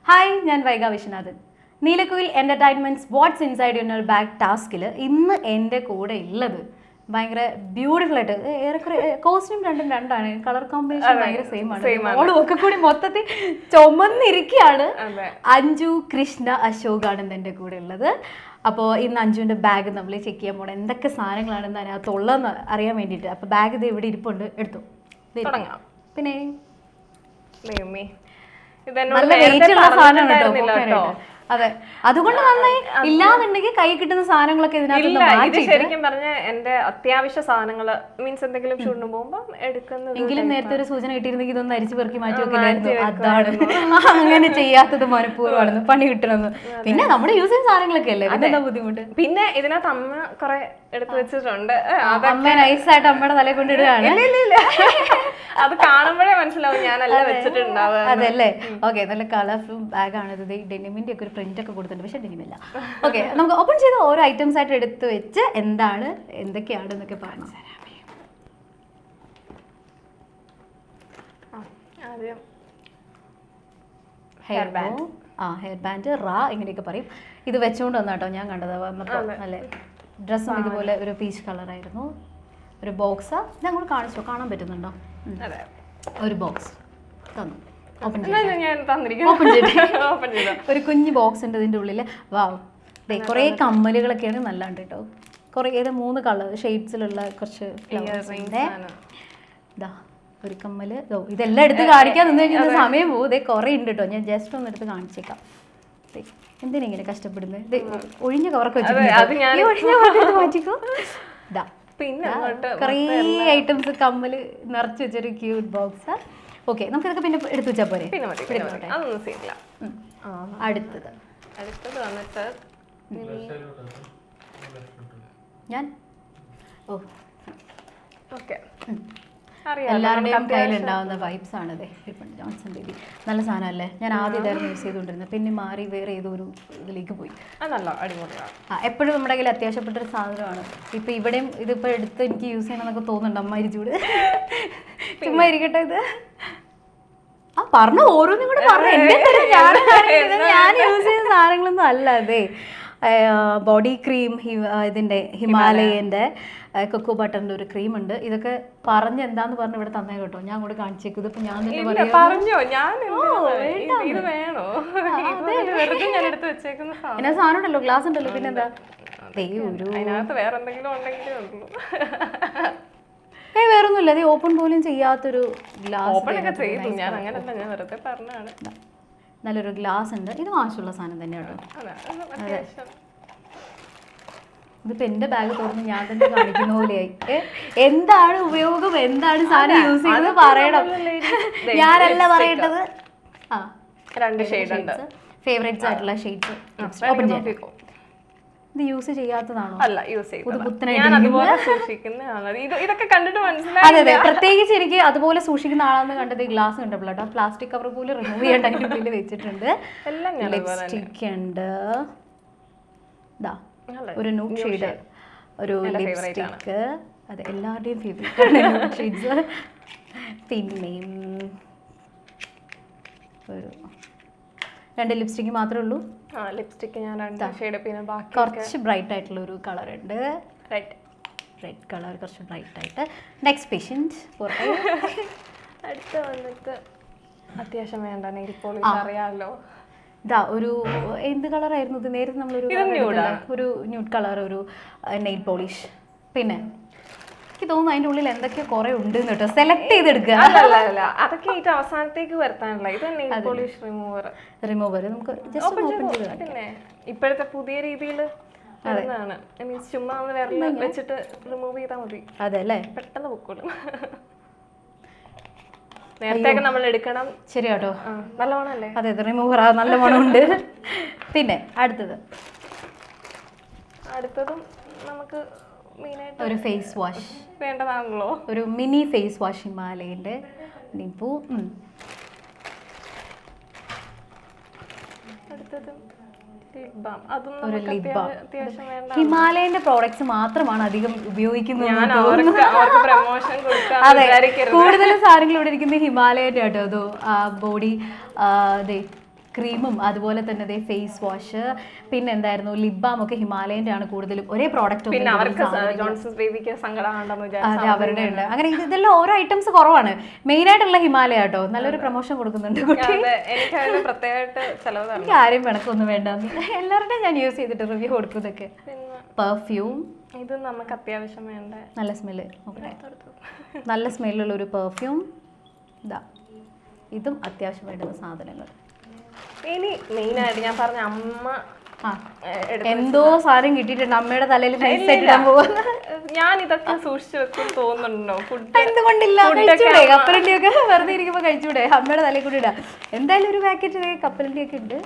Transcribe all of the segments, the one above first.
Hi, ഞാൻ Vaiga Viswanathan. Neelakkuyil entertainments what's inside your bag ടാസ്കിൽ ഇന്ന് എൻ്റെ കൂടെ ഉള്ളത് ഭയങ്കര ബ്യൂട്ടിഫുൾ ആയിട്ട് ഏറെക്കുറെ കോസ്റ്റ്യൂം രണ്ടാണ്, കളർ കോമ്പിനേഷൻ ഭയങ്കര സെയിം ആണ്. ഓളും ഒക്കെ കൂടി മൊത്തത്തിൽ ചുമന്നിരിക്കുകയാണ്. അഞ്ജു കൃഷ്ണ അശോകാണ് എൻ്റെ കൂടെ ഉള്ളത്. അപ്പോൾ ഇന്ന് അഞ്ജുവിൻ്റെ ബാഗ് നമ്മൾ ചെക്ക് ചെയ്യാൻ പോകണം, എന്തൊക്കെ സാധനങ്ങളാണെന്ന് അതിനകത്തുള്ളതെന്ന് അറിയാൻ വേണ്ടിയിട്ട്. അപ്പോൾ ബാഗ് ഇത് ഇവിടെ ഇരിപ്പുണ്ട്, എടുത്തു. പിന്നെ നല്ല വെയിറ്റ് ഉള്ള സാധനം കേട്ടോ. അതെ, അതുകൊണ്ട് നന്നായി. ഇല്ലാന്നുണ്ടെങ്കിൽ കൈ കിട്ടുന്ന സാധനങ്ങളൊക്കെ ഇതിനകത്ത് ശരിക്കും പറഞ്ഞ എന്റെ അത്യാവശ്യ സാധനങ്ങൾ മീൻസ് എന്തെങ്കിലും ഷൂട്ടിന് പോകുമ്പോൾ എടുക്കുന്നത്. എങ്കിലും നേരത്തെ ഒരു സൂചന കിട്ടിയിരുന്നെങ്കിൽ ഇതൊന്ന് അരിച്ചു പെറുക്കി മാറ്റി വെക്കില്ലായിരുന്നു. അതാണ് അങ്ങനെ ചെയ്യാത്തത്, മനഃപൂർവ്വമാണെന്ന്, പണി കിട്ടണമെന്ന്. പിന്നെ നമ്മുടെ യൂസ് ചെയ്യുന്ന സാധനങ്ങളൊക്കെ അല്ലേ, അതെന്താ ബുദ്ധിമുട്ട്. പിന്നെ ഇതിനകത്ത് അമ്മ കുറെ എടുത്തു വെച്ചിട്ടുണ്ട്. അമ്മ നൈസായിട്ട് അമ്മയുടെ തലയെ കൊണ്ടിടുകയാണ്. അത് കാണുമ്പോഴേ മനസ്സിലാവും ഞാനല്ല വെച്ചിട്ടുണ്ടാവുക. അതല്ലേ. ഓക്കെ, നല്ല കളർഫുൾ ബാഗാണ് ഇത്. ഡെനിമിന്റെ ഒക്കെ ഒരു പ്രിന്റ് ഒക്കെ കൊടുത്തിട്ടുണ്ട്, പക്ഷെ ഡെനിമില്ല. ഓക്കെ, നമുക്ക് ഓപ്പൺ ചെയ്ത് ഓരോ ഐറ്റംസ് ആയിട്ട് എടുത്ത് വെച്ച് എന്താണ് എന്തൊക്കെയാണ് എന്നൊക്കെ പറഞ്ഞു തരാം. ഹെയർ ബാൻഡ്, ഹെയർ ബാൻഡ്, റാ ഇങ്ങനെയൊക്കെ പറയും. ഇത് വെച്ചുകൊണ്ട് വന്നാട്ടോ ഞാൻ കണ്ടത് വന്നപ്പോൾ. അല്ലേ, ഡ്രസ്സും ഇതുപോലെ ഒരു പീച്ച് കളറായിരുന്നു. ഒരു ബോക്സ് ഞാൻ കൂടെ കാണിച്ചോ, കാണാൻ പറ്റുന്നുണ്ടോ? ഒരു ബോക്സ് തന്നു. ഓപ്പൺ ഒരു കുഞ്ഞു ബോക്സ് ഉണ്ട് ഇതിൻ്റെ ഉള്ളിൽ. വാവ്, കുറേ കമ്മലുകളൊക്കെയാണ്. നല്ലാണ്ട് കേട്ടോ. കുറേ 3 കളർ ഷെയ്ഡ്സിലുള്ള കുറച്ച് ഫ്ലവേഴ്സിൻ്റെ. ഇതാ ഒരു കമ്മല്. ഇതെല്ലാം എടുത്ത് കാണിക്കാൻ നിന്ന് കഴിഞ്ഞാൽ സമയം പോകും. ഇതേ കുറേ ഉണ്ട് കേട്ടോ. ഞാൻ ജസ്റ്റ് ഒന്ന് എടുത്ത് കാണിച്ചേക്കാം. എന്തിനാ ഇങ്ങനെ കഷ്ടപ്പെടുന്നത്? ഒഴിഞ്ഞ കവറൊക്കെ വെച്ചിട്ട് മാറ്റിക്കോ. ഇതാ പിന്നെ കുറേ ഐറ്റംസ്, കമ്മല് നിറച്ച് വെച്ചൊരു ക്യൂട്ട് ബോക്സ്. ഓക്കെ, നമുക്കിതൊക്കെ പിന്നെ എടുത്തു വെച്ചാൽ പോരെ. അടുത്തത് വന്നിട്ട് ഞാൻ എല്ലാവരുടെയും കയ്യിലുണ്ടാവുന്ന വൈബ്സ് ആണത്. ജോൺസൺ ബേബി നല്ല സാധനമല്ലേ. ഞാൻ ആദ്യം ഇതായിരുന്നു യൂസ് ചെയ്തുകൊണ്ടിരുന്നത്, പിന്നെ മാറി വേറെ ഏതോ ഒരു ഇതിലേക്ക് പോയി. എപ്പോഴും നമ്മുടെ കയ്യിൽ അത്യാവശ്യപ്പെട്ടൊരു സാധനമാണ്. ഇപ്പം ഇവിടെയും ഇതിപ്പോൾ എടുത്ത് എനിക്ക് യൂസ് ചെയ്യണമെന്നൊക്കെ തോന്നുന്നുണ്ട്. അമ്മ ഇരിച്ചൂട് ചുമ്മാ ഇരിക്കട്ടെ. ഇത് പറഞ്ഞ ഓരോന്നും കൂടെ പറഞ്ഞു. ഞാൻ യൂസ് ചെയ്യുന്ന സാധനങ്ങളൊന്നും അല്ല. അതെ, ബോഡി ക്രീം, ഇതിൻ്റെ ഹിമാലയൻ്റെ കൊക്കോ ബട്ടറിൻ്റെ ഒരു ക്രീം ഉണ്ട്. ഇതൊക്കെ പറഞ്ഞ് എന്താന്ന് പറഞ്ഞ് ഇവിടെ തന്നേ കേട്ടോ. ഞാൻ കൂടെ കാണിച്ചേക്കും. ഇതിപ്പോൾ ഞാൻ തന്നെ എന്നാ സാധനം ഉണ്ടല്ലോ, ഗ്ലാസ് ഉണ്ടല്ലോ, പിന്നെന്താ വേറൊന്നുമില്ല. അത് ഓപ്പൺ പോലും ചെയ്യാത്തൊരു ഗ്ലാസ്. നല്ലൊരു ഗ്ലാസ് ഉണ്ട്. ഇത് ആവശ്യമുള്ള സാധനം തന്നെയാണ്. ഇതിപ്പോൾ എൻ്റെ ബാഗ് തുറന്ന് ഞാൻ തന്നെ കാണിക്കുന്ന പോലെയായി. എന്താണ് ഉപയോഗം, എന്താണ് സാധനം യൂസ് ചെയ്യുന്നത് പറയണം. ഞാനല്ല പറയേണ്ടത്. 2 ഷെയ്ഡ് ഫേവറേറ്റ്സ് ആയിട്ടുള്ള ഷെയ്ഡ്സ്. ഓപ്പൺ ചെയ്യാം. ഇത് യൂസ് ചെയ്യാത്തതാണോ? അല്ല, യൂസ് ഇതൊക്കെ കണ്ടിട്ട് മനസ്സിലായി. അതെ അതെ, പ്രത്യേകിച്ച് എനിക്ക് അതുപോലെ സൂക്ഷിക്കുന്ന ആളാന്ന് കണ്ടത് ഈ ഗ്ലാസ് കണ്ടപ്പോഴാട്ടോ. പ്ലാസ്റ്റിക് കവർ പോലും റിമൂവ് ചെയ്യാണ്ട് അതിൻ്റെ ഉള്ളിൽ വെച്ചിട്ടുണ്ട്. ലിപ്സ്റ്റിക് ഉണ്ട്. ഇതാ ഒരു ന്യൂഡ് ഷെയ്ഡ് ഒരു ലിപ്സ്റ്റിക്. അതെ, എല്ലാവരുടെയും ഫേവറേറ്റ് ഷെയ്ഡ്സ്. പിന്നെയും ഒരു 2 ലിപ്സ്റ്റിക്ക് മാത്രമേ ഉള്ളൂ. ലിപ്സ്റ്റിക്ക് ഞാൻ 2 ഷെയ്ഡ്. പിന്നെ ബാക്കി കുറച്ച് ബ്രൈറ്റ് ആയിട്ടുള്ള ഒരു കളർ ഉണ്ട്. റെഡ് കളർ കുറച്ച് ബ്രൈറ്റ് ആയിട്ട്. നെക്സ്റ്റ് പേഷ്യൻറ്റ് അടുത്ത വന്നിട്ട് അത്യാവശ്യം വേണ്ട നെയിൽ പോളിഷ് അറിയാമല്ലോ. ഇതാ ഒരു എന്ത് കളറായിരുന്നു ഇത്? നേരത്തെ നമ്മളൊരു ന്യൂഡ് കളർ ഒരു നെയിൽ പോളിഷ്. പിന്നെ എനിക്ക് തോന്നുന്നു അതിൻ്റെ ഉള്ളിൽ എന്തൊക്കെയോ കുറെ ഉണ്ട് കേട്ടോ. സെലക്ട് ചെയ്തെടുക്കുക. അതൊക്കെ ഏറ്റവും അവസാനത്തേക്ക് വരുത്താനുള്ള ഇത് നെയിൽ പോളിഷ് റിമൂവർ. നമുക്ക് ജസ്റ്റ് ഓപ്പൺ ചെയ്ത് പിന്നെ ഇപ്പോഴത്തെ പുതിയ രീതിയിൽ മീൻസ് ചുമ്മാ വിരൽ വെച്ചിട്ട് റിമൂവ് ചെയ്താൽ മതി. അതെ അല്ലേ, പെട്ടെന്ന് പൊക്കോളും. നേരത്തെ നമ്മൾ എടുക്കണം. ശരി കേട്ടോ, നല്ല മണമല്ലേ? അതെ അതെ, റിമൂവർ നല്ല മണമുണ്ട്. പിന്നെ അടുത്തതും നമുക്ക് മെയിനായിട്ട് ഒരു ഫേസ് വാഷ് വേണ്ടതാണല്ലോ. ഒരു മിനി ഫേസ് വാഷ് ഹിമാലയൻ്റെ നിപ്പു. അടുത്തതും ഒരു ലിപ് ബാം. ഹിമാലയന്റെ പ്രോഡക്ട്സ് മാത്രമാണ് അധികം ഉപയോഗിക്കുന്നത്. അതെ, കൂടുതലും സാധനങ്ങൾ ഇവിടെ ഇരിക്കുന്നത് ഹിമാലയന്റെ കേട്ടോ. ബോഡി ക്രീമും അതുപോലെ തന്നെ ഫേസ് വാഷ്, പിന്നെ എന്തായിരുന്നു ലിപ് ബാം ഒക്കെ ഹിമാലയന്റെ ആണ് കൂടുതലും. ഒരേ പ്രോഡക്റ്റ് പിന്നെ അവർക്ക് ജോൺസൺസ് ബേബിക്ക് സങ്കടമാണെന്ന് അതെ അവരുടെ ഉണ്ട്. അങ്ങനെ ഇതെല്ലാം ഓരോ ഐറ്റംസ് കുറവാണ്. മെയിൻ ആയിട്ടുള്ള ഹിമാലയ കേട്ടോ, നല്ലൊരു പ്രൊമോഷൻ കൊടുക്കുന്നുണ്ട് കുട്ടി. എനിക്ക് പ്രത്യേകമായിട്ട് ചെലവ് എനിക്ക് ആരെയും പിണക്കൊന്നും വേണ്ട, എല്ലാവരുടെയും ഞാൻ യൂസ് ചെയ്തിട്ട് റിവ്യൂ കൊടുക്കുന്നതൊക്കെ. പെർഫ്യൂം ഇത് നമുക്ക് അത്യാവശ്യം വേണ്ട നല്ല സ്മെല്ല്, നല്ല സ്മെല്ലുള്ള ഒരു പെർഫ്യൂം. ഇതാ ഇതും അത്യാവശ്യം വേണ്ടുന്ന സാധനങ്ങൾ. ഇനി മെയിനായിട്ട് ഞാൻ പറഞ്ഞ അമ്മ എന്തോ സാധനം കിട്ടിയിട്ടുണ്ട് അമ്മയുടെ തലയിൽ ഇടാൻ പോകുന്നു. ഞാൻ ഇതൊക്കെ സൂക്ഷിച്ചു വെക്കും തോന്നുന്നുണ്ടോ? എന്തുകൊണ്ടില്ല, കഴിച്ചൂടെ? കപ്പലണ്ടിയൊക്കെ വെറുതെ ഇരിക്കുമ്പോ കഴിച്ചൂടെ? അമ്മയുടെ തലയിൽ കൂടി ഇടാം. എന്തായാലും ഒരു പാക്കറ്റ് കപ്പലണ്ടിയൊക്കെ ഉണ്ട്.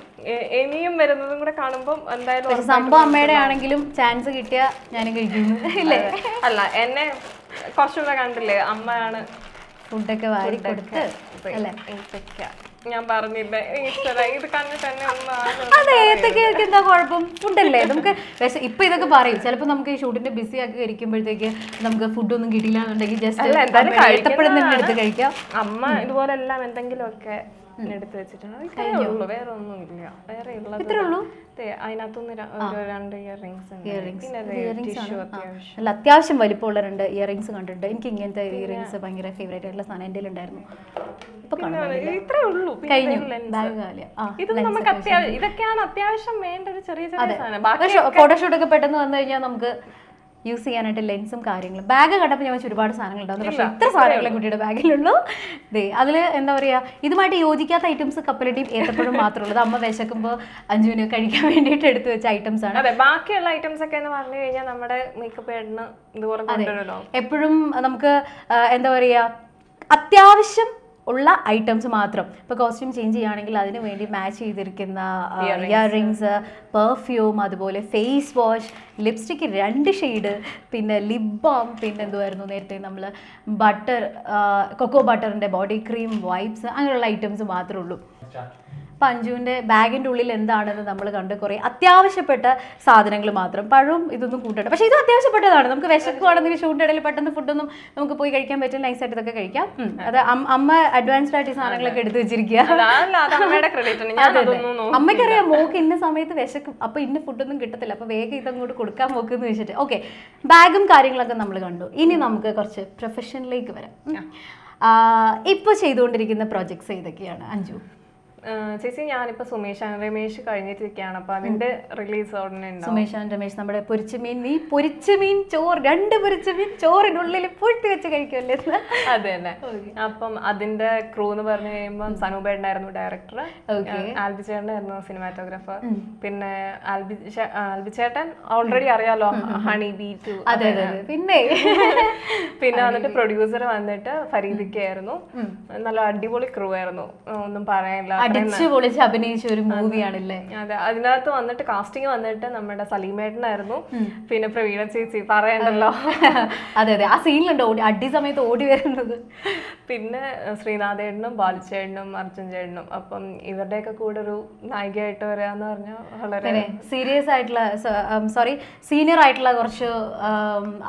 ഇനിയും വരുന്നതും കൂടെ കാണുമ്പോൾ എന്തായാലും സംഭവം അമ്മയുടെ ആണെങ്കിലും ചാൻസ് കിട്ടിയാ ഞാനും കഴിക്കുന്നു ഇല്ലേ? അല്ല, എന്നെ കുറച്ചുകൂടെ കണ്ടില്ലേ, അമ്മയാണ് ഫുഡൊക്കെ വാരി കൊടുത്ത് അല്ലേ? ഞാൻ പറഞ്ഞില്ലേ ഇത് കണ്ടിട്ട് തന്നെ അതെ, ഏത്തക്കൊക്കെ എന്താ കുഴപ്പം? ഫുഡല്ലേ നമുക്ക്. ഇപ്പൊ ഇതൊക്കെ പറയും, ചിലപ്പോൾ നമുക്ക് ഈ ഷൂട്ടിന്റെ ബിസി ആക്കി ഇരിക്കുമ്പോഴത്തേക്ക് നമുക്ക് ഫുഡൊന്നും കിട്ടിയില്ല എന്നുണ്ടെങ്കിൽ ജസ്റ്റ് ഏത്തപ്പഴം തന്നെ എടുത്ത് കഴിക്കാം. അമ്മ ഇതുപോലെ എല്ലാം എന്തെങ്കിലും ഒക്കെ എടുത്ത് വെച്ചിട്ടുണ്ട്. വേറെ ഒന്നും ഇല്ല. വേറെ ഉള്ളത് അതിനകത്തുനിന്ന് 2 ഇയറിംഗ്സ് അല്ല അത്യാവശ്യം വലിപ്പമുള്ള 2 ഇയറിംഗ്സ് കണ്ടിട്ടുണ്ട്. എനിക്ക് ഇങ്ങനത്തെ ഇയറിംഗ്സ് ഭയങ്കര ഫേവറേറ്റ് ആയിട്ടുള്ള സാധനം എൻ്റെ ഉണ്ടായിരുന്നു. ഇത്രേ ഉള്ളൂ. കഴിഞ്ഞു. ഇത് നമുക്ക് അത്യാവശ്യം, ഇതൊക്കെയാണ് അത്യാവശ്യം വേണ്ട ഒരു ചെറിയ ചെറിയ സാധനം. ഫോട്ടോഷൂട്ടൊക്കെ പെട്ടെന്ന് വന്നു കഴിഞ്ഞാൽ നമുക്ക് യൂസ് ചെയ്യാനായിട്ട് ലെൻസും കാര്യങ്ങളും. ബാഗ് കണ്ടപ്പോൾ ഞാൻ ഒരുപാട് സാധനങ്ങൾ ഉണ്ടാകുന്നു, പക്ഷേ ഇത്ര സാധനങ്ങളെ കുട്ടിയുടെ ബാഗിലുള്ളൂ. അതിൽ എന്താ പറയുക, ഇതുമായിട്ട് യോജിക്കാത്ത ഐറ്റംസ് കപ്പലണ്ടിയും ഏത്തപ്പഴം മാത്രമേ ഉള്ളൂ. അമ്മ വിശക്കുമ്പോൾ അഞ്ജുവിന് കഴിക്കാൻ വേണ്ടിയിട്ട് എടുത്തു വെച്ച ഐറ്റംസ് ആണ്. അതെ, ബാക്കിയുള്ള ഐറ്റംസ് ഒക്കെ എന്ന് പറഞ്ഞു കഴിഞ്ഞാൽ നമ്മുടെ മേക്കപ്പ് ആയിട്ടിന് ഇതുപോലെ കൊണ്ടുവരുമല്ലോ. എപ്പോഴും നമുക്ക് എന്താ പറയുക, അത്യാവശ്യം ഉള്ള ഐറ്റംസ് മാത്രം. ഇപ്പോൾ കോസ്റ്റ്യൂം ചേഞ്ച് ചെയ്യുകയാണെങ്കിൽ അതിന് വേണ്ടി മാച്ച് ചെയ്തിരിക്കുന്ന ഇയറിങ്സ്, പെർഫ്യൂം, അതുപോലെ ഫേസ് വാഷ്, ലിപ്സ്റ്റിക്ക് 2 ഷെയ്ഡ്, പിന്നെ ലിപ് ബാം, പിന്നെ എന്തുമായിരുന്നു നേരത്തെ നമ്മൾ ബട്ടർ, കൊക്കോ ബട്ടറിൻ്റെ ബോഡി ക്രീം, വൈപ്സ്, അങ്ങനെയുള്ള ഐറ്റംസ് മാത്രമേ ഉള്ളൂ. അപ്പം അഞ്ജുവിൻ്റെ ബാഗിൻ്റെ ഉള്ളിൽ എന്താണെന്ന് നമ്മൾ കണ്ട് കുറേ അത്യാവശ്യപ്പെട്ട സാധനങ്ങൾ മാത്രം. പഴവും ഇതൊന്നും കൂട്ടട്ടെ, പക്ഷേ ഇത് അത്യാവശ്യപ്പെട്ടതാണ്. നമുക്ക് വിശക്കുവാണെങ്കിൽ ഷൂട്ടിൻ്റെ ഇടയിൽ പെട്ടെന്ന് ഫുഡൊന്നും നമുക്ക് പോയി കഴിക്കാൻ പറ്റും, നൈസായിട്ട് ഇതൊക്കെ കഴിക്കാം. അത് അമ്മ അഡ്വാൻസ്ഡ് ആയിട്ട് ഈ സാധനങ്ങളൊക്കെ എടുത്ത് വെച്ചിരിക്കുക. അമ്മയ്ക്കറിയാം മോക്ക് ഇന്ന സമയത്ത് വിശക്കും, അപ്പോൾ ഇന്ന ഫുഡൊന്നും കിട്ടത്തില്ല, അപ്പോൾ വേഗം ഇതങ്ങോട്ട് കൊടുക്കാൻ നോക്കുമെന്ന് വെച്ചിട്ട്. ഓക്കെ, ബാഗും കാര്യങ്ങളൊക്കെ നമ്മൾ കണ്ടു. ഇനി നമുക്ക് കുറച്ച് പ്രൊഫഷനിലേക്ക് വരാം. ഇപ്പോൾ ചെയ്തുകൊണ്ടിരിക്കുന്ന പ്രോജക്ട്സ് ഏതൊക്കെയാണ് അഞ്ജു? ചേച്ചി, ഞാനിപ്പോ സുമേഷ് ആൻഡ് രമേശ് കഴിഞ്ഞിട്ടിരിക്കുകയാണ്. അപ്പൊ അതിന്റെ റിലീസ് ഉടനെ ഉണ്ടാവും. സുമേഷ് ആൻഡ് രമേശ് നമ്മുടെ പൊരിച്ചമീൻ, നീ പൊരിച്ചമീൻ ചോറ്, 2 പൊരിച്ചമീൻ ചോറിനുള്ളിൽ പൂഴ്ത്തി വെച്ച് കഴിക്കുമല്ലേ? അത് തന്നെ. അപ്പം അതിന്റെ ക്രൂ എന്ന് പറഞ്ഞു കഴിയുമ്പോൾ സനൂപേട്ടനായിരുന്നു ഡയറക്ടർ, ആൽബിച്ചേട്ടനായിരുന്നു സിനിമാറ്റോഗ്രാഫർ, പിന്നെ ആൽബിച്ചേട്ടൻ ഓൾറെഡി അറിയാലോ, ഹണി ബീ 2. അതെ, പിന്നെ പിന്നെ വന്നിട്ട് പ്രൊഡ്യൂസർ വന്നിട്ട് ഫരീദിക്കായിരുന്നു. നല്ല അടിപൊളി ക്രൂ ആയിരുന്നു, ഒന്നും പറയാനില്ല. പൊളിച്ച് അഭിനയിച്ച ഒരു മൂവിയാണല്ലേ. അതെ, അതിനകത്ത് വന്നിട്ട് കാസ്റ്റിംഗ് വന്നിട്ട് നമ്മുടെ സലീമേട്ടനായിരുന്നു, പിന്നെ പ്രവീണ ചേച്ചി പറയണ്ടല്ലോ. അതെ അതെ, ആ സീനിലുണ്ട് അടി സമയത്ത് ഓടി വരുന്നത്. പിന്നെ ശ്രീനാഥേട്ടനും ബാലിച്ചേട്ടനും അർജുൻ ചേട്ടനും. അപ്പം ഇവരുടെയൊക്കെ കൂടെ ഒരു നായികയായിട്ട് വരാന്ന് പറഞ്ഞാൽ വളരെ സീരിയസ് ആയിട്ടുള്ള സീനിയർ ആയിട്ടുള്ള കുറച്ച്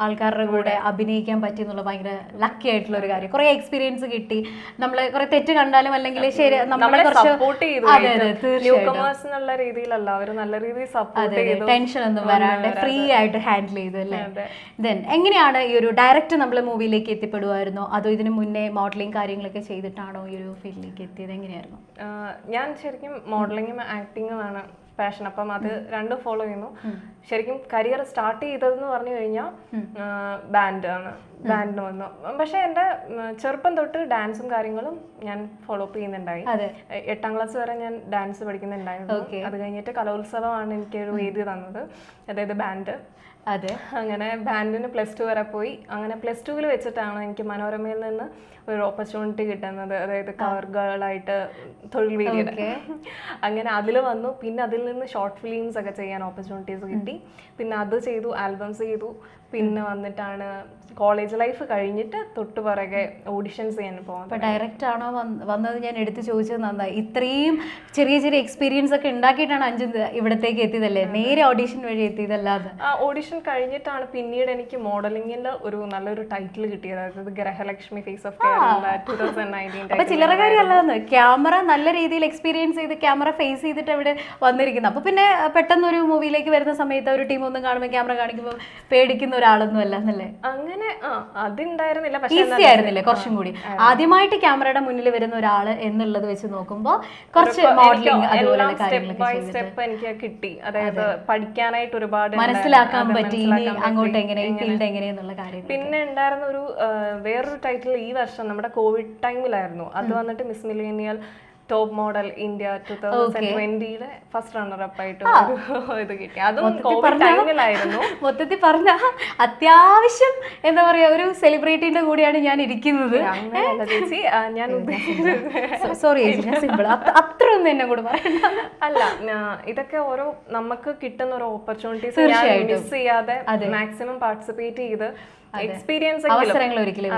ആൾക്കാരുടെ കൂടെ അഭിനയിക്കാൻ പറ്റി എന്നുള്ള ഭയങ്കര ലക്കി ആയിട്ടുള്ള ഒരു കാര്യം. കുറെ എക്സ്പീരിയൻസ് കിട്ടി. നമ്മള് കുറെ തെറ്റ് കണ്ടാലും അല്ലെങ്കിൽ ശരി നമ്മളെ സപ്പോർട്ട് ചെയ്തു. ന്യൂകമേഴ്സ് എന്നുള്ള രീതിയിലല്ല, അവര് നല്ല രീതിയിൽ സപ്പോർട്ട് ചെയ്തു. ടെൻഷൻ ഒന്നും വരാണ്ട് ഫ്രീ ആയിട്ട് ഹാൻഡിൽ ചെയ്തു അല്ലേ. ദെൻ എങ്ങനെയാണ് ഈ ഒരു ഡയറക്റ്റ് നമ്മൾ മൂവിയിലേക്ക് എത്തിപ്പെടുവായിരുന്നോ, അതോ ഇതിന് മുന്നേ മോഡലിംഗ് കാര്യങ്ങളൊക്കെ ചെയ്തിട്ടാണോ ഈ ഒരു ഫീൽഡിലേക്ക് എത്തിയത്? എങ്ങനെയായിരുന്നു? ഞാൻ ശരിക്കും മോഡലിംഗും ആക്ടിങ്ങുമാണ് പാഷൻ. അപ്പം അത് രണ്ടും ഫോളോ ചെയ്യുന്നു. ശരിക്കും കരിയർ സ്റ്റാർട്ട് ചെയ്തതെന്ന് പറഞ്ഞു കഴിഞ്ഞാൽ ബാൻഡിന് വന്നു. പക്ഷെ എൻ്റെ ചെറുപ്പം തൊട്ട് ഡാൻസും കാര്യങ്ങളും ഞാൻ ഫോളോ അപ്പ് ചെയ്യുന്നുണ്ടായി. 8ാം ക്ലാസ് വരെ ഞാൻ ഡാൻസ് പഠിക്കുന്നുണ്ടായിരുന്നു. അത് കഴിഞ്ഞിട്ട് കലോത്സവമാണ് എനിക്കൊരു വേദി തന്നത്, അതായത് ബാൻഡ്. അതെ, അങ്ങനെ ബാൻഡിന് +2 വരെ പോയി. അങ്ങനെ +2 വെച്ചിട്ടാണ് എനിക്ക് മനോരമയിൽ നിന്ന് ഒരു ഓപ്പർച്യൂണിറ്റി കിട്ടുന്നത്, അതായത് കവർ ഗേളായിട്ട് തൊഴിൽ വേദിയുടെ. അങ്ങനെ അതിൽ വന്നു. പിന്നെ അതിൽ നിന്ന് ഷോർട്ട് ഫിലിംസ് ഒക്കെ ചെയ്യാൻ ഓപ്പർച്യൂണിറ്റീസ് കിട്ടി. പിന്നെ അത് ചെയ്തു, ആൽബംസ് ചെയ്തു. പിന്നെ വന്നിട്ടാണ് കോളേജ് ലൈഫ് കഴിഞ്ഞിട്ട് തൊട്ട് പുറകെ ഓഡിഷൻസ് ചെയ്യാൻ പോകാൻ. അപ്പോൾ ഡയറക്റ്റ് ആണോ വന്നത്? ഞാൻ എടുത്ത് ചോദിച്ചത് നന്നായി. ഇത്രയും ചെറിയ ചെറിയ എക്സ്പീരിയൻസ് ഒക്കെ ഉണ്ടാക്കിയിട്ടാണ് അഞ്ജു ഇവിടത്തേക്ക് എത്തിയതല്ലേ, നേരെ ഓഡിഷൻ വഴി എത്തിയതല്ലാതെ? ഓഡിഷൻ കഴിഞ്ഞിട്ടാണ് പിന്നീട് എനിക്ക് മോഡലിംഗിന്റെ ഒരു നല്ലൊരു ടൈറ്റിൽ കിട്ടിയത്, അതായത് ഗ്രഹലക്ഷ്മി ഫേസ് ഓഫ് കേരള 2019. അപ്പൊ ചില്ലറക്കാരി അല്ലാന്ന്, ക്യാമറ നല്ല രീതിയിൽ എക്സ്പീരിയൻസ് ചെയ്ത് ക്യാമറ ഫേസ് ചെയ്തിട്ട് അവിടെ വന്നിരിക്കുന്നത്. അപ്പൊ പിന്നെ പെട്ടെന്ന് ഒരു മൂവിയിലേക്ക് വരുന്ന സമയത്ത് ഒരു ടീം ഒന്നും കാണുമ്പോൾ ക്യാമറ കാണിക്കുമ്പോൾ പേടിക്കുന്ന ഒരാളൊന്നും അല്ല എന്നല്ലേ? അങ്ങനെ അതുണ്ടായിരുന്നില്ല, ഈസി ആയിരുന്നില്ലേ കുറച്ചും കൂടി? ആദ്യമായിട്ട് ക്യാമറയുടെ മുന്നിൽ വരുന്ന ഒരാള് എന്നുള്ളത് വെച്ച് നോക്കുമ്പോൾ കുറച്ച് മോഡലിംഗ് അതുപോലുള്ള സ്റ്റെപ്പ് എനിക്ക് കിട്ടി. അതായത് പഠിക്കാനായിട്ട് ഒരുപാട് മനസ്സിലാക്കാൻ പറ്റി, ഇനി അങ്ങോട്ട് എങ്ങനെ, ഈ ഫീൽഡ് എങ്ങനെയെന്നുള്ള കാര്യം. പിന്നെ ഉണ്ടായിരുന്ന ഒരു വേറൊരു ടൈറ്റിൽ ഈ വർഷം നമ്മുടെ കോവിഡ് ടൈമിലായിരുന്നു. അത് വന്നിട്ട് miss millennial top model India 2020 first runner up ആയിട്ട് ഇത് കിട്ടി. അതും കോവിഡ് ടൈമിലായിരുന്നു. മൊത്തത്തിൽ പറഞ്ഞ അത്യാവശ്യം എന്താ പറയാ ഒരു സെലിബ്രിറ്റിന്റെ കൂടെയാണ് ഞാൻ ഇരിക്കുന്നത്. അങ്ങനെയല്ല ചേച്ചി, ഞാൻ സോറി ഞാൻ സിമ്പിൾ അത്ര ഒന്നും എന്നെ കൂടെ പറയണ്ട. അല്ല, ഇതൊക്കെ ഓരോ നമുക്ക് കിട്ടുന്ന ഒരു ഓപ്പർച്യൂണിറ്റീസ് മിസ് ചെയ്യാതെ മാക്സിമം പാർട്ടിസിപ്പേറ്റ് ചെയ്ത് എക്സ്പീരിയൻസ് അവസരങ്ങൾ ഒരിക്കലും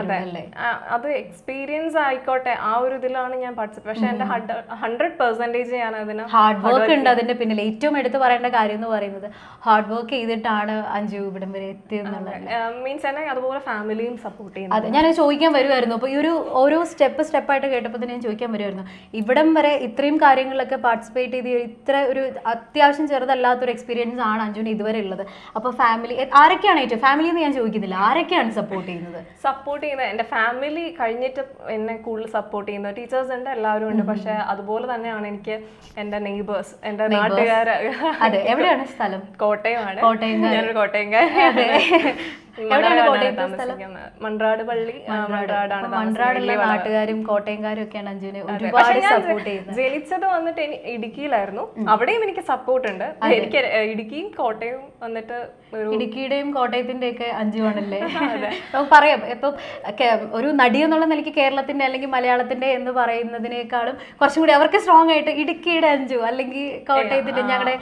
അത് എക്സ്പീരിയൻസ് ആയിക്കോട്ടെ, ആ ഒരു ഇതിലാണ് ഞാൻ പാർട്ടിസിപ്പേറ്റ്. പക്ഷെ എന്റെ 100% ഞാൻ അതിന് ഹാർഡ് വർക്ക് ഉണ്ട് അതിന്റെ പിന്നിൽ. ഏറ്റവും എടുത്ത് പറയേണ്ട കാര്യം എന്ന് പറയുന്നത് ഹാർഡ് വർക്ക് ചെയ്തിട്ടാണ് അഞ്ജു ഇവിടം വരെ എത്തിയെന്നുള്ളത്. മീൻസ് തന്നെ അതുപോലെ ഫാമിലിയും സപ്പോർട്ട് ചെയ്യുന്നു. അതെ, ഞാൻ ചോദിക്കാൻ വരുമായിരുന്നു. അപ്പോൾ ഈ ഒരു ഓരോ സ്റ്റെപ്പായിട്ട് കേട്ടപ്പോൾ തന്നെ ഞാൻ ചോദിക്കാൻ വരുമായിരുന്നു, ഇവിടം വരെ ഇത്രയും കാര്യങ്ങളിലൊക്കെ പാർട്ടിസിപ്പേറ്റ് ചെയ്ത് ഇത്ര ഒരു അത്യാവശ്യം ചെറുതല്ലാത്തൊരു എക്സ്പീരിയൻസ് ആണ് അഞ്ജുവിന് ഇതുവരെ ഉള്ളത്. അപ്പോൾ ഫാമിലി ആരൊക്കെയാണ് ഏറ്റവും, ഫാമിലി എന്ന് ഞാൻ ചോദിക്കുന്നില്ല, ആരൊക്കെയാണ് സപ്പോർട്ട് ചെയ്യുന്നത്? സപ്പോർട്ട് ചെയ്യുന്നത് എൻ്റെ ഫാമിലി കഴിഞ്ഞിട്ട് എന്നെ കൂടുതൽ സപ്പോർട്ട് ചെയ്യുന്നത് ടീച്ചേഴ്സ് ഉണ്ട്, എല്ലാവരും ഉണ്ട്. പക്ഷെ അതുപോലെ തന്നെയാണ് എനിക്ക് എൻ്റെ നെയ്ബേഴ്സ്, എൻ്റെ നാട്ടുകാർ. അതെ, എവിടെയാണ് സ്ഥലം? കോട്ടയമാണ്. ഞാനൊരു കോട്ടയംകാരി. മൺറാട് പള്ളി, മൺറാടുള്ള നാട്ടുകാരും കോട്ടയംകാരും ഒക്കെയാണ് അഞ്ജുവിനെ ഒരുപാട് സപ്പോർട്ട് ചെയ്യുന്നത്. ജനിച്ചത് വന്നിട്ട് ഇടുക്കിയിലായിരുന്നു, അവിടെയും എനിക്ക് സപ്പോർട്ട് ഉണ്ട്. എനിക്ക് ഇടുക്കിയും കോട്ടയവും വന്നിട്ട് ഇടുക്കിയുടെയും കോട്ടയത്തിന്റെ ഒക്കെ അഞ്ജുവാണല്ലേ? നമുക്ക് പറയാം, ഇപ്പം ഒരു നടി എന്നുള്ള നിലയ്ക്ക് കേരളത്തിന്റെ അല്ലെങ്കിൽ മലയാളത്തിന്റെ എന്ന് പറയുന്നതിനേക്കാളും കുറച്ചും കൂടി അവർക്ക് സ്ട്രോങ് ആയിട്ട് ഇടുക്കിയുടെ അഞ്ജു അല്ലെങ്കിൽ കോട്ടയത്തിന്റെ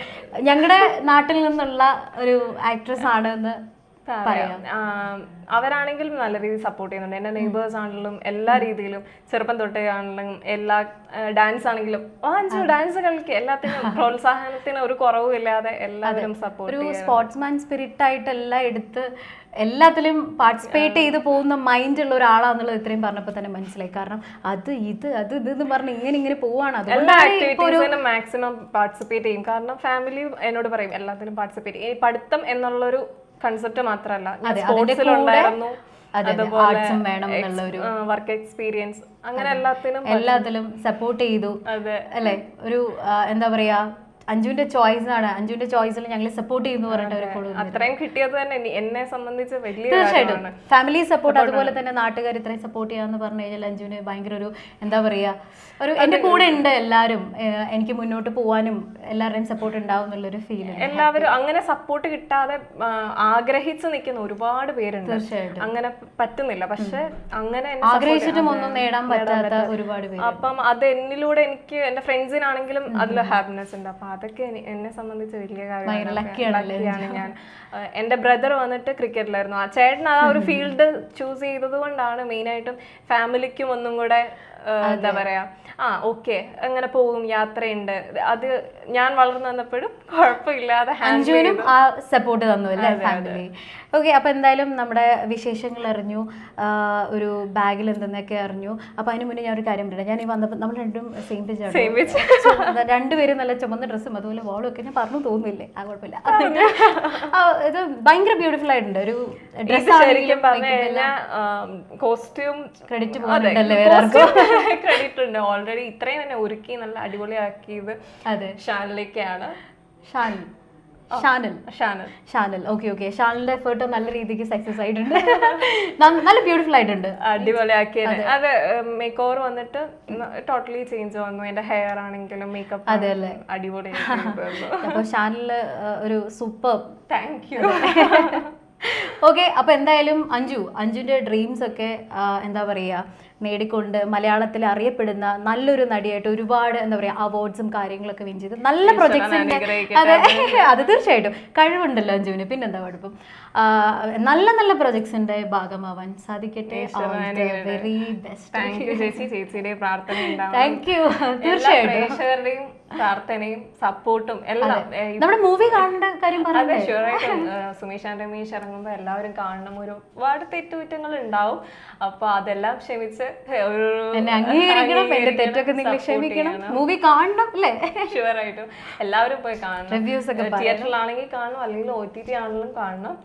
ഞങ്ങളുടെ നാട്ടിൽ നിന്നുള്ള ഒരു ആക്ട്രസ് ആണ് എന്ന് പറയാം. അവരാണെങ്കിലും നല്ല രീതിയിൽ സപ്പോർട്ട് ചെയ്യുന്നുണ്ട്. എൻ്റെ നെയ്ബേഴ്സ് ആണെങ്കിലും എല്ലാ രീതിയിലും, ചെറുപ്പം തൊട്ടേ ആണെങ്കിലും എല്ലാ ഡാൻസ് ആണെങ്കിലും ഡാൻസ് കളിക്കുക, എല്ലാത്തിനും പ്രോത്സാഹനത്തിന് ഒരു കുറവും ഇല്ലാതെ എല്ലാവരും സപ്പോർട്ട്. ഒരു സ്പോർട്സ്മാൻ സ്പിരിറ്റ് ആയിട്ട് എല്ലാം എടുത്ത് എല്ലാത്തിലും പാർട്ടിസിപ്പേറ്റ് ചെയ്ത് പോകുന്ന മൈൻഡ് ഉള്ള ഒരാളാന്നുള്ളത് ഇത്രയും പറഞ്ഞപ്പോൾ തന്നെ മനസ്സിലായി. കാരണം അത് ഇതെന്ന് പറഞ്ഞ് ഇങ്ങനെ പോവാണ്. എല്ലാ ആക്ടിവിറ്റീസിനും മാക്സിമം പാർട്ടിസിപ്പേറ്റ് ചെയ്യും. കാരണം ഫാമിലി എന്നോട് പറയും എല്ലാത്തിനും പാർട്ടിസിപ്പേറ്റ് ചെയ്യും. പഠിത്തം എന്നുള്ളൊരു കൺസെപ്റ്റ് മാത്രമല്ല, അതുപോലെ വർക്ക് എക്സ്പീരിയൻസ്, അങ്ങനെ എല്ലാത്തിലും സപ്പോർട്ട് ചെയ്തു അല്ലെ? ഒരു എന്താ പറയാ, അഞ്ജുവിന്റെ ചോയ്സ് ആണ്, അഞ്ജുവിന്റെ ചോയ്സിൽ ഞങ്ങൾ സപ്പോർട്ട് ചെയ്യുന്നു പറഞ്ഞിട്ട് അത്രയും കിട്ടിയത് തന്നെ എന്നെ സംബന്ധിച്ച് വലിയ തീർച്ചയായിട്ടും ഫാമിലി സപ്പോർട്ട്, അതുപോലെ തന്നെ നാട്ടുകാർ ഇത്രയും സപ്പോർട്ട് ചെയ്യാന്ന് പറഞ്ഞു കഴിഞ്ഞാൽ അഞ്ജുവിന് ഭയങ്കര ഒരു എന്താ പറയാ, ഒരു എന്റെ കൂടെ ഉണ്ട് എല്ലാവരും, എനിക്ക് മുന്നോട്ട് പോവാനും എല്ലാവരുടെയും സപ്പോർട്ട് ഉണ്ടാവും എന്നുള്ളൊരു ഫീൽ. എല്ലാവരും അങ്ങനെ സപ്പോർട്ട് കിട്ടാതെ ആഗ്രഹിച്ചു നിൽക്കുന്ന ഒരുപാട് പേരുണ്ട്. തീർച്ചയായിട്ടും അങ്ങനെ പറ്റുന്നില്ല, പക്ഷെ അങ്ങനെ ആഗ്രഹിച്ചിട്ടും ഒന്നും നേടാൻ പറ്റാത്ത ഒരുപാട് പേര്. അപ്പം അത് എന്നിലൂടെ എനിക്ക് എന്റെ ഫ്രണ്ട്സിനാണെങ്കിലും അതിൽ ഹാപ്പിനെസ് ഉണ്ട്. അപ്പൊ അതൊക്കെ എന്നെ സംബന്ധിച്ച് വലിയ കാര്യമാണ്. ഞാൻ എൻ്റെ ബ്രദർ വന്നിട്ട് ക്രിക്കറ്റിലായിരുന്നു. ആ ചേട്ടൻ ആ ഒരു ഫീൽഡ് ചൂസ് ചെയ്തത് കൊണ്ടാണ് മെയിനായിട്ടും ഫാമിലിക്കും ഒന്നും കൂടെ എന്താ പറയാ, ഓക്കെ അങ്ങനെ പോകും, യാത്രയുണ്ട്. അത് ഞാൻ വളർന്നു വന്നപ്പോഴും കുഴപ്പമില്ലാതെ അഞ്ജുവിനും ആ സപ്പോർട്ട് തന്നു അല്ലേ ഫാമിലി? ഓക്കെ, അപ്പൊ എന്തായാലും നമ്മുടെ വിശേഷങ്ങൾ അറിഞ്ഞു, ഒരു ബാഗിൽ എന്തെന്നൊക്കെ അറിഞ്ഞു. അപ്പൊ അതിന് മുന്നേ ഞാൻ ഒരു കാര്യം പറയാം. ഞാൻ ഈ വന്നപ്പോൾ നമ്മൾ രണ്ടും സെയിം പേജാണ്, രണ്ടുപേരും നല്ല ചുമന്ന ഡ്രസ്സും അതുപോലെ വോളും ഒക്കെ. ഞാൻ പറഞ്ഞു തോന്നുന്നില്ലേ? ആ കുഴപ്പമില്ല, ഇത് ഭയങ്കര ബ്യൂട്ടിഫുൾ ആയിട്ടുണ്ട്. ഒരു ഡ്രസ് കോസ്റ്റ്യൂം ക്രെഡിറ്റ് പോകുന്നുണ്ടല്ലേ വേറെ ആർക്കും? ക്രെഡിറ്റ് ഉണ്ട്. ഓൾറെഡി ഇത്രയും തന്നെ ഒരുക്കി നല്ല അടിപൊളിയാക്കിയത് ഷാനിലേക്കാണ്. ഷാനൽ ഓക്കെ. ഷാനലിന്റെ എഫേർട്ട് നല്ല രീതിക്ക് സക്സസ് ആയിട്ടുണ്ട്, നല്ല ബ്യൂട്ടിഫുൾ ആയിട്ടുണ്ട്, അടിപൊളിയാക്കിയത്. അത് മേക്ക് ഓവർ വന്നിട്ട് ടോട്ടലി ചേഞ്ച് വന്നു. എന്റെ ഹെയർ ആണെങ്കിലും മേക്കപ്പ് അടിപൊളിയായിരുന്നു. അപ്പൊ ഷാനലില് ഒരു സൂപ്പർ താങ്ക് യു. ഓക്കെ, അപ്പോൾ എന്തായാലും അഞ്ജുവിൻ്റെ ഡ്രീംസ് ഒക്കെ എന്താ പറയുക നേടിക്കൊണ്ട് മലയാളത്തിൽ അറിയപ്പെടുന്ന നല്ലൊരു നടിയായിട്ട് ഒരുപാട് എന്താ പറയുക അവാർഡ്സും കാര്യങ്ങളൊക്കെ വിൻ ചെയ്ത് നല്ല പ്രൊജക്ട്സിൻ്റെ അതെ അത് തീർച്ചയായിട്ടും കഴിവുണ്ടല്ലോ അഞ്ജുവിന്, പിന്നെന്താ കുഴപ്പം. നല്ല നല്ല പ്രൊജക്ട്സിന്റെ ഭാഗമാവാൻ സാധിക്കട്ടെ. Very best. ചേച്ചിയുടെ പ്രാർത്ഥന താങ്ക് യു. തീർച്ചയായിട്ടും പ്രാർത്ഥനയും സപ്പോർട്ടും എല്ലാം. നമ്മുടെ മൂവി കാണേണ്ട കാര്യം അതെ, ഷുവറായിട്ടും സുമേഷ് ആൻഡ് രമേശ് ഇറങ്ങുമ്പോൾ എല്ലാവരും കാണണം. ഒരുപാട് തെറ്റുകുറ്റങ്ങൾ ഉണ്ടാവും, അപ്പൊ അതെല്ലാം ക്ഷമിച്ച് അംഗീകരിക്കണം, എന്റെ തെറ്റൊക്കെ നിങ്ങൾ ക്ഷമിക്കണം, മൂവി കാണണം അല്ലേ? ഷുവറായിട്ടും എല്ലാവരും പോയി കാണണം. റിവ്യൂസ് ഒക്കെ തിയേറ്ററിലാണെങ്കിൽ കാണണം, അല്ലെങ്കിൽ OTT ആണെങ്കിലും കാണണം.